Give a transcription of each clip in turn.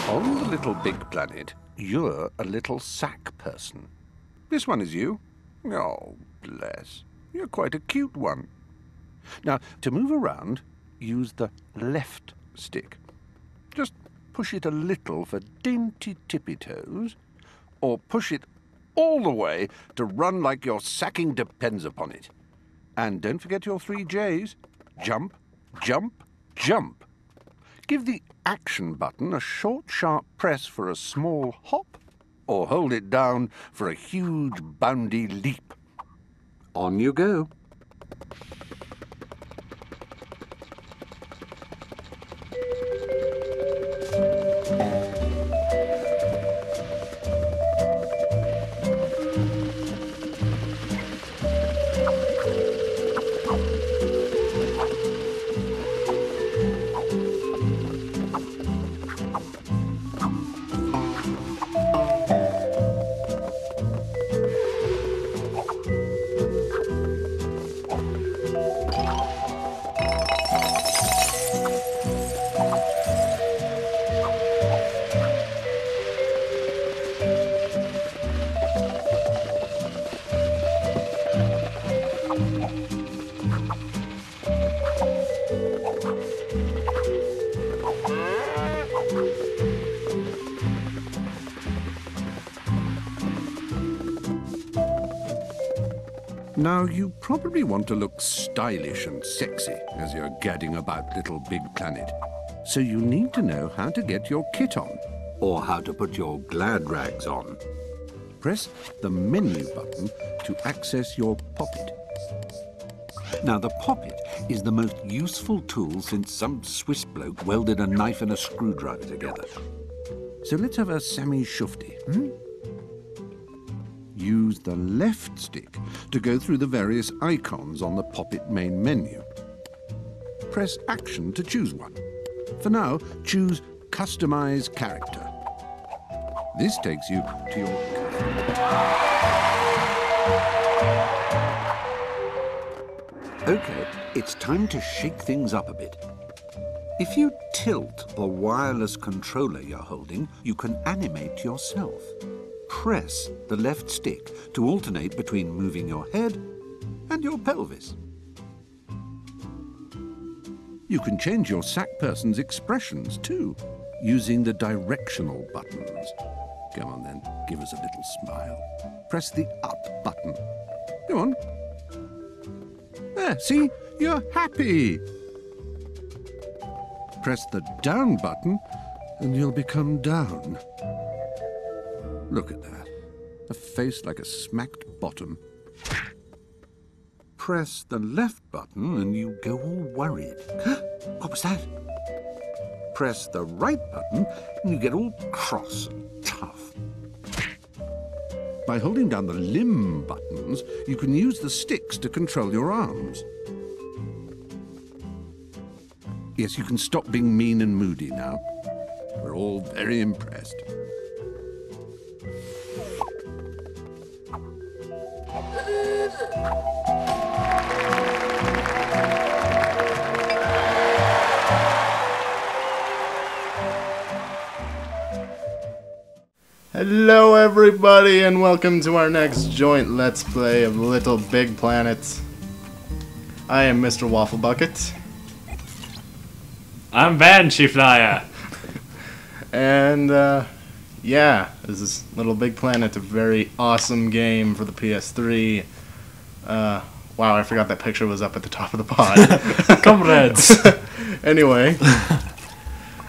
On the Little Big Planet, you're a little sack person. This one is you. Oh, bless. You're quite a cute one. Now, to move around, use the left stick. Just push it a little for dainty tippy toes, or push it all the way to run like your sacking depends upon it. And don't forget your 3 J's. Jump, jump, jump. Give the action button a short, sharp press for a small hop, or hold it down for a huge, boundy leap. On you go. Now, you probably want to look stylish and sexy as you're gadding about Little Big Planet. So you need to know how to get your kit on, or how to put your glad rags on. Press the menu button to access your poppet. Now, the poppet is the most useful tool since some Swiss bloke welded a knife and a screwdriver together. So let's have a Sammy Shufti, Use the left stick to go through the various icons on the Poppet main menu. Press Action to choose one. For now, choose Customize Character. This takes you to your... Okay, it's time to shake things up a bit. If you tilt the wireless controller you're holding, you can animate yourself. Press the left stick to alternate between moving your head and your pelvis. You can change your sack person's expressions too, using the directional buttons. Come on then, give us a little smile. Press the up button. Go on. There, see? You're happy. Press the down button and you'll become down. Look at that. A face like a smacked bottom. Press the left button and you go all worried. What was that? Press the right button and you get all cross and tough. By holding down the limb buttons, you can use the sticks to control your arms. Yes, you can stop being mean and moody now. We're all very impressed. Hello everybody and welcome to our next joint Let's Play of Little Big Planet. I am Mr. Waffle Bucket. I'm Banshee Flyer. And yeah, this is Little Big Planet, a very awesome game for the PS3. Wow, I forgot that picture was up at the top of the pod. Comrades. Anyway.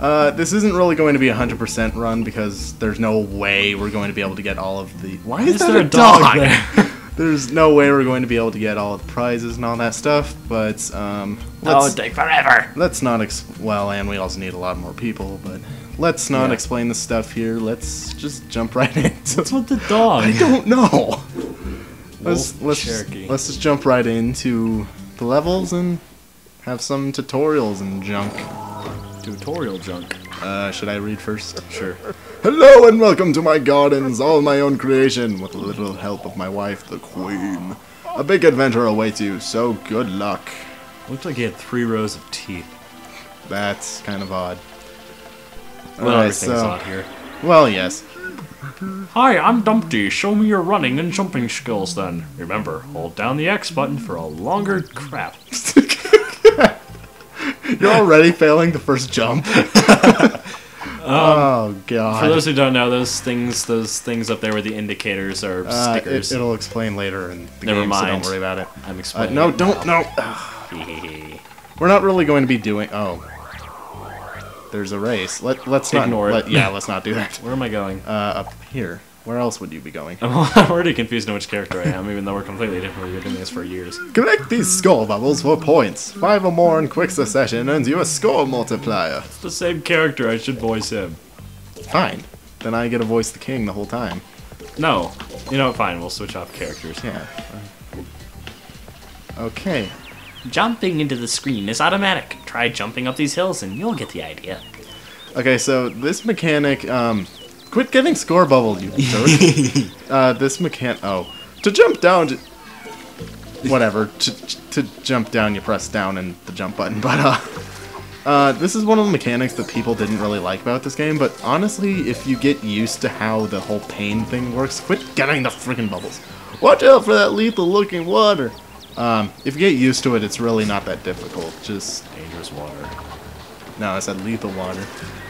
This isn't really going to be a 100% run because there's no way we're going to be able to get all of the... Why is there a dog there? There's no way we're going to be able to get all of the prizes and all that stuff, but let's take forever. Let's not well, and we also need a lot more people, but let's not explain the stuff here. Let's just jump right into... What's with the dog? I don't know. Let's just jump right into the levels and have some tutorials and junk. Tutorial junk. Should I read first? Sure. Hello and welcome to my gardens, all my own creation, with a little help of my wife, the Queen. A big adventure awaits you, so good luck. Looked like he had 3 rows of teeth. That's kind of odd. Well, Alright, everything's so... out here. Well, yes. Hi, I'm Dumpty. Show me your running and jumping skills then. Remember, hold down the X button for a longer crap. You're already failing the first jump. Oh god. For those who don't know, those things up there were the indicators or stickers. It'll explain later in the Never game, so mind. don't worry about it. I'm explaining. No, it don't, now. no. We're not really going to be doing... Oh. There's a race. Let's not... Ignore it. Yeah, let's not do that. Where am I going? Up here. Where else would you be going? I'm already confused on which character I am, even though we're completely different. We've been doing this for years. Collect these score bubbles for points. 5 or more in quick succession earns you a score multiplier. It's the same character. I should voice him. Fine. Then I get to voice the king the whole time. No. You know what? Fine. We'll switch off characters. Yeah. Okay. Jumping into the screen is automatic. Try jumping up these hills and you'll get the idea. Okay, so this mechanic, quit getting score bubbled, you jerk. This to jump down, whatever, to jump down you press down and the jump button, but, this is one of the mechanics that people didn't really like about this game, but honestly, if you get used to how the whole pain thing works, quit getting the freaking bubbles. Watch out for that lethal looking water. If you get used to it, it's really not that difficult, just... Dangerous water. No, I said lethal water.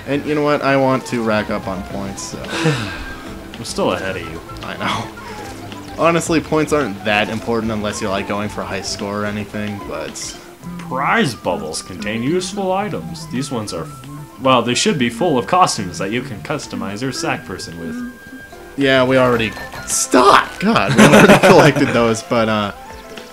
And you know what? I want to rack up on points, so... I'm still ahead of you. I know. Honestly, points aren't that important unless you're like going for a high score or anything, but... Prize bubbles contain useful items. These ones are... Well, they should be full of costumes that you can customize your sack person with. Yeah, we already... Stop! God, we already collected those, but,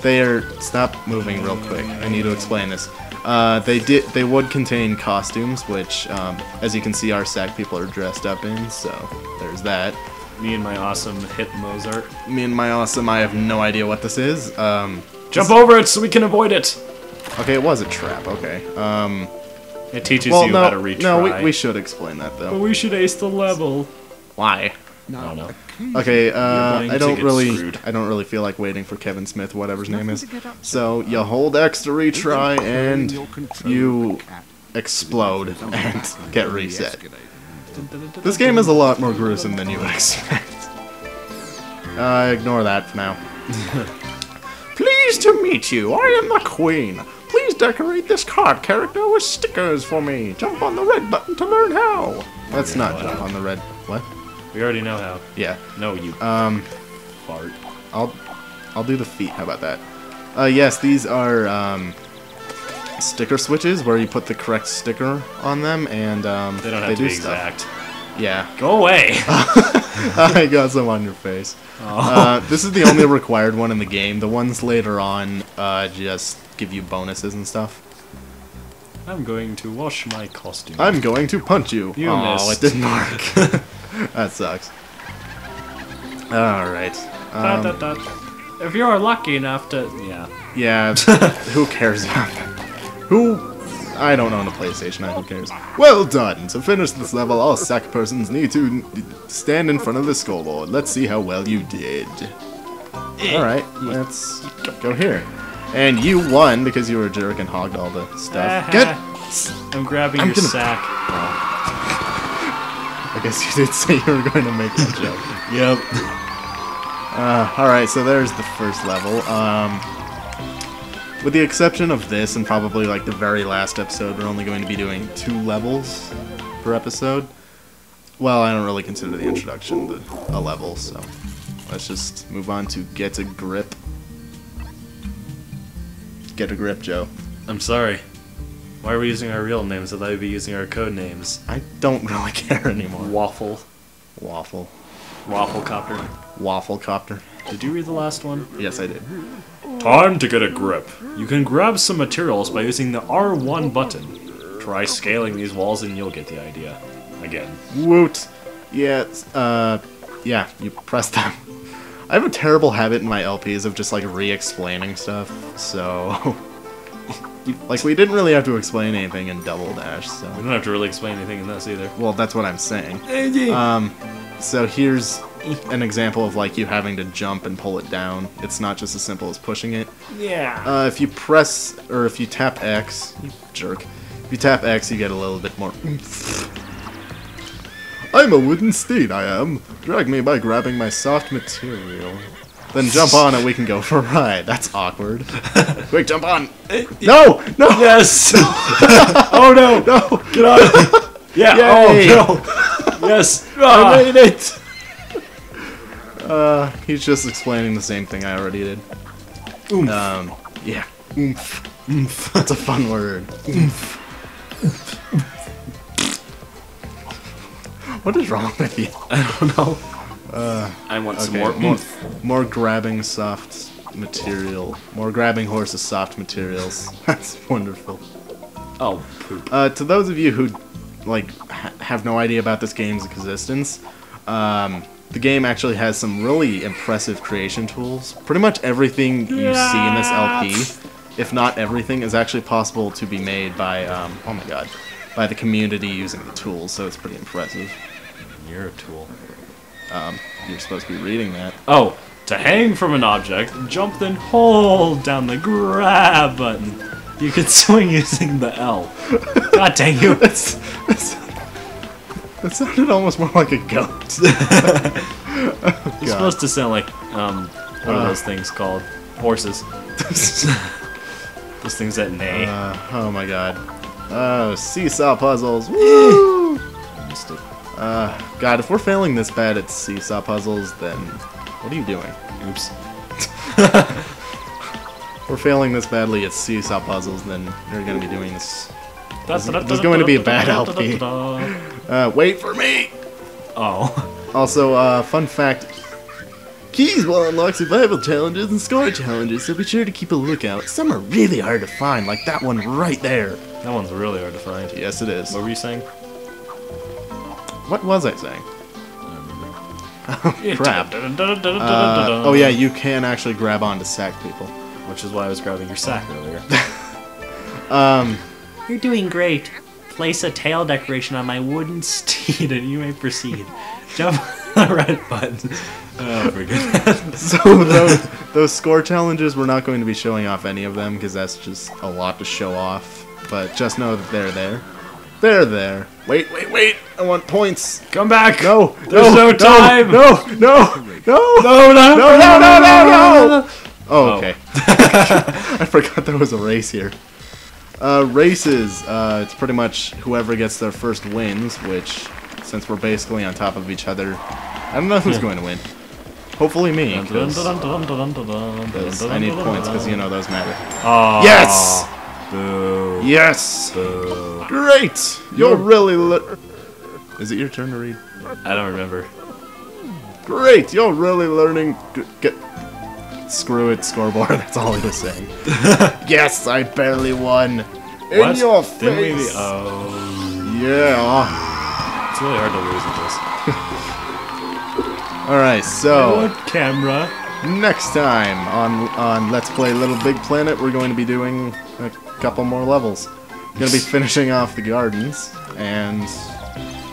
they are... Stop moving real quick. I need to explain this. They would contain costumes, which, as you can see, our sack people are dressed up in, so there's that. Me and my awesome hit Mozart. Me and my awesome, I have no idea what this is. Jump over it so we can avoid it! Okay, it was a trap, okay. It teaches you how to retry. No, we should explain that, though. But we should ace the level. Why? I don't know. Okay, going I to don't get really screwed. feel like waiting for Kevin Smith, whatever his name is. So you hold X to retry, and you explode and get reset. This game is a lot more gruesome than you would expect. Ignore that for now. Pleased to meet you. I am the Queen. Please decorate this card character with stickers for me. Jump on the red button to learn how. Let's not jump on the red. What? We already know how. Yeah. No, you fart. I'll do the feet. How about that? Yes, these are sticker switches where you put the correct sticker on them, and They don't have to do be stuff. exact. Yeah. Go away! I got some on your face. Oh. This is the only required one in the game. The ones later on just give you bonuses and stuff. I'm going to wash my costume. I'm going to punch you. You Oh, missed. it didn't work. That sucks. Alright. If you're lucky enough to... Yeah. Yeah, who cares about that? I don't own a PlayStation, who cares? Well done! To finish this level, all sack persons need to stand in front of the scoreboard. Let's see how well you did. Alright, let's go here. And you won because you were a jerk and hogged all the stuff. I'm grabbing your sack. I guess you did say you were going to make that joke. Yep. Alright, so there's the first level. With the exception of this and probably like the very last episode, we're only going to be doing 2 levels per episode. Well, I don't really consider the introduction a level, so let's just move on to Get a Grip. Get a grip, Joe. I'm sorry. Why are we using our real names? I thought we'd be using our code names. I don't really care anymore. Waffle. Waffle. Wafflecopter. Wafflecopter. Did you read the last one? Yes, I did. Time to get a grip. You can grab some materials by using the R1 button. Try scaling these walls and you'll get the idea. Again. Woot. Yeah, yeah, you press them. I have a terrible habit in my LPs of just, like, re-explaining stuff, so... like, we didn't really have to explain anything in Double Dash, so... We don't have to really explain anything in this either. Well, that's what I'm saying. So here's an example of, like, you having to jump and pull it down. It's not just as simple as pushing it. Yeah. If you press, or if you tap X, you jerk. If you tap X, you get a little bit more oomph. I'm a wooden steed, I am. Drag me by grabbing my soft material. Then jump on and we can go for a ride. That's awkward. Quick, jump on. No! No! Yes! Oh no! No! Get on! Yeah! Yay. Oh no! Yes! I made it! He's just explaining the same thing I already did. Oomph. Yeah. Oomph. Oomph. That's a fun word. Oomph. What is wrong with you? I don't know. I want some more grabbing soft material. More grabbing horses soft materials. That's wonderful. Oh, poop. To those of you who like have no idea about this game's existence, the game actually has some really impressive creation tools. Pretty much everything you see in this LP, if not everything, is actually possible to be made by oh my god, by the community using the tools. So it's pretty impressive. You're a tool. You're supposed to be reading that. Oh, to hang from an object, jump then hold down the grab button. You can swing using the L. God dang you. That sounded almost more like a goat. It's supposed to sound like, what are those things called? Horses. Those things that neigh. Oh my god. Oh, seesaw puzzles. Woo! Missed it. God, if we're failing this bad at seesaw puzzles, then what are you doing? Oops. If we're failing this badly at seesaw puzzles, then you're going to be doing this. This is going to be a bad LP. Wait for me! Oh. Also, fun fact. Keys will unlock survival challenges and score challenges, so be sure to keep a lookout. Some are really hard to find, like that one right there. That one's really hard to find. Yes, it is. What were you saying? What was I saying? Oh, crap. Oh yeah, you can actually grab onto sack people. Which is why I was grabbing your sack earlier. You're doing great. Place a tail decoration on my wooden steed and you may proceed. Jump on the red button. Oh, forget that. So those score challenges, we're not going to be showing off any of them because that's just a lot to show off. But just know that they're there. They're there. Wait. I want points. Come back. No. There's no time. No. Oh, okay. I forgot there was a race here. Races, it's pretty much whoever gets their first wins, which, since we're basically on top of each other, I don't know who's going to win. Hopefully me, because I need points, because, you know, those matter. Oh. Yes! Boo. Yes! Boo. Great! You're really Is it your turn to read? I don't remember. Great! You're really learning to get... Screw it, scoreboard. That's all he was saying. Yes, I barely won. In your face. Didn't we? Oh. Yeah. It's really hard to lose at this. All right, so Camera. next time on Let's Play Little Big Planet, we're going to be doing a couple more levels. We're going to be finishing off the gardens and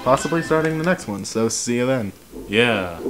possibly starting the next one. So see you then. Yeah.